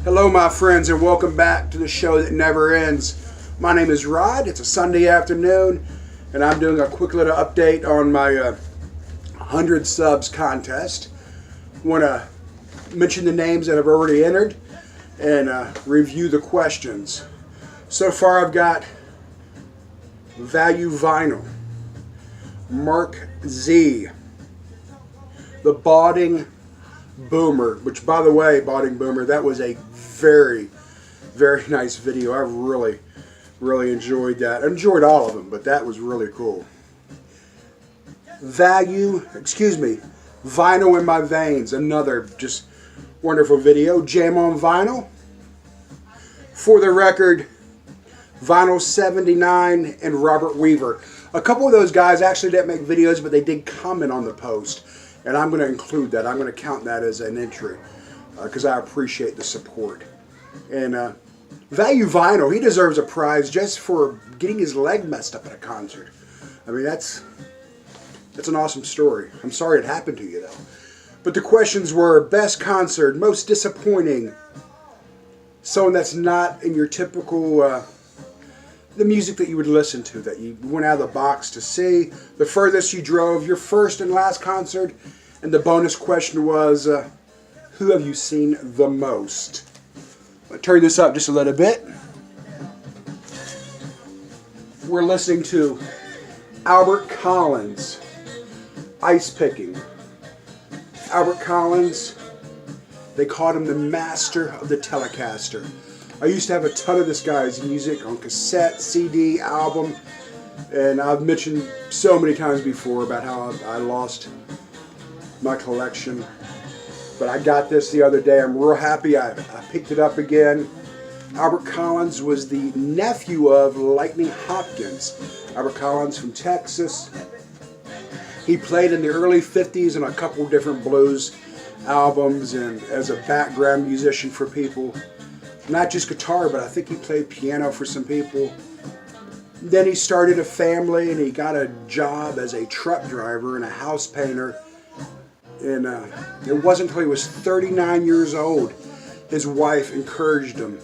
Hello my friends, and welcome back to the show that never ends. My name is Rod. It's a Sunday afternoon and I'm doing a quick little update on my 100 subs contest. Want to mention the names that have already entered and review the questions. So far I've got Value Vinyl, Mark Z, the Balding Boomer, which by the way, Balding Boomer, that was a very nice video. I really enjoyed that. I enjoyed all of them, but that was really cool. Vinyl in My Veins, another just wonderful video. Jam on Vinyl. For the Record, Vinyl 79, and Robert Weaver. A couple of those guys actually didn't make videos, but they did comment on the post, and I'm going to include that. I'm going to count that as an entry because I appreciate the support. And Value Vinyl, he deserves a prize just for getting his leg messed up at a concert. I mean, that's an awesome story. I'm sorry it happened to you, though. But the questions were: best concert, most disappointing, someone that's not in your typical, the music that you would listen to, that you went out of the box to see, the furthest you drove, your first and last concert, and the bonus question was, who have you seen the most? I'll turn this up just a little bit. We're listening to Albert Collins, Ice Picking. Albert Collins, they called him the master of the Telecaster. I used to have a ton of this guy's music on cassette, CD, album, and I've mentioned so many times before about how I lost my collection. But I got this the other day. I'm real happy I picked it up again. Albert Collins was the nephew of Lightning Hopkins. Albert Collins from Texas. He played in the early 50s on a couple different blues albums and as a background musician for people. Not just guitar, but I think he played piano for some people. Then he started a family and he got a job as a truck driver and a house painter. And it wasn't until he was 39 years old his wife encouraged him,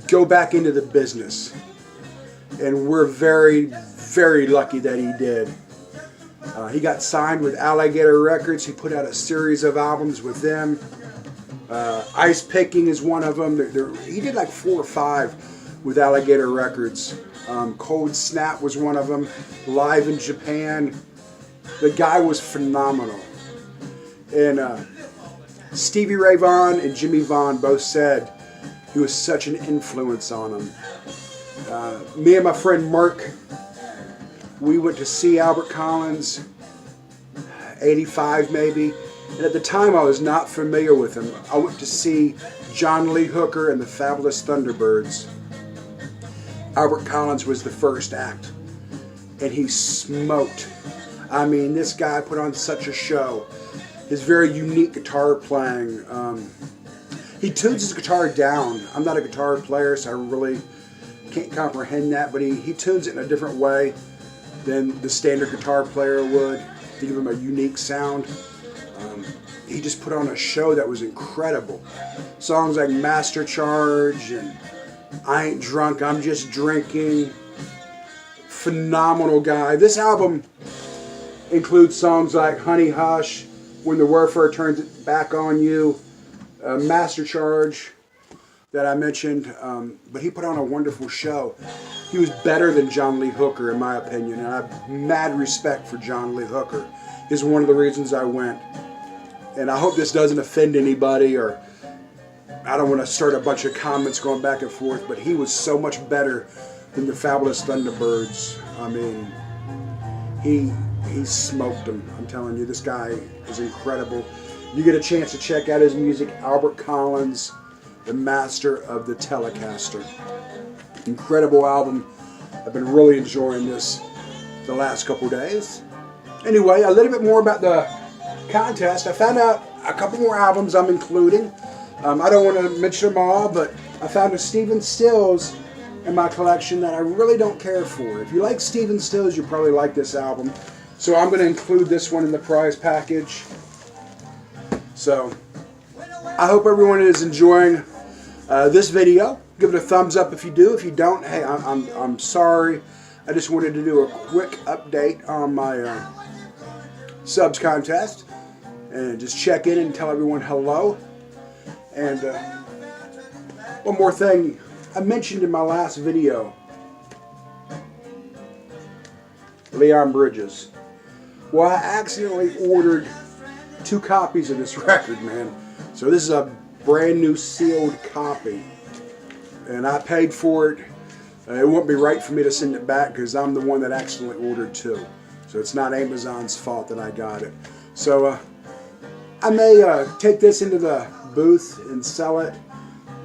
go back into the business. And we're very lucky that he did. He got signed with Alligator Records. He put out a series of albums with them. Ice Picking is one of them. He did like 4 or 5 with Alligator Records. Cold Snap was one of them. Live in Japan. The guy was phenomenal. And Stevie Ray Vaughan and Jimmy Vaughan both said he was such an influence on him. Me and my friend Mark, we went to see Albert Collins, 85 maybe. And at the time I was not familiar with him. I went to see John Lee Hooker and the Fabulous Thunderbirds. Albert Collins was the first act. And he smoked. I mean, this guy put on such a show. His very unique guitar playing. He tunes his guitar down. I'm not a guitar player, so I really can't comprehend that. But he tunes it in a different way than the standard guitar player would to give him a unique sound. He just put on a show that was incredible. Songs like Master Charge and I Ain't Drunk, I'm Just Drinking. Phenomenal guy. This album includes songs like Honey Hush, When the Warfare Turns It Back on You, Master Charge that I mentioned. But he put on a wonderful show. He was better than John Lee Hooker in my opinion, and I have mad respect for John Lee Hooker. Is one of the reasons I went. And I hope this doesn't offend anybody, or I don't want to start a bunch of comments going back and forth, but he was so much better than the Fabulous Thunderbirds. I mean, he smoked them. I'm telling you, this guy is incredible. You get a chance to check out his music, Albert Collins, the master of the Telecaster. Incredible album. I've been really enjoying this the last couple days. Anyway, a little bit more about the contest. I found out a couple more albums I'm including. I don't want to mention them all, but I found a Stephen Stills in my collection that I really don't care for. If you like Stephen Stills, you probably like this album. So I'm going to include this one in the prize package. So I hope everyone is enjoying this video. Give it a thumbs up if you do. If you don't, hey, I'm sorry. I just wanted to do a quick update on my subs contest and just check in and tell everyone hello. And one more thing I mentioned in my last video, Leon Bridges. Well, I accidentally ordered 2 copies of this record, man. So this is a brand new sealed copy, and I paid for it. It wouldn't be right for me to send it back because I'm the one that accidentally ordered 2. So it's not Amazon's fault that I got it. So I may take this into the booth and sell it.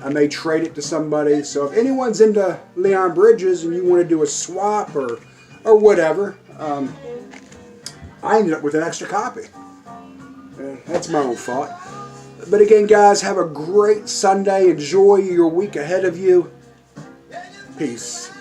I may trade it to somebody. So if anyone's into Leon Bridges and you want to do a swap or whatever, I ended up with an extra copy. That's my own fault. But again, guys, have a great Sunday. Enjoy your week ahead of you. Peace.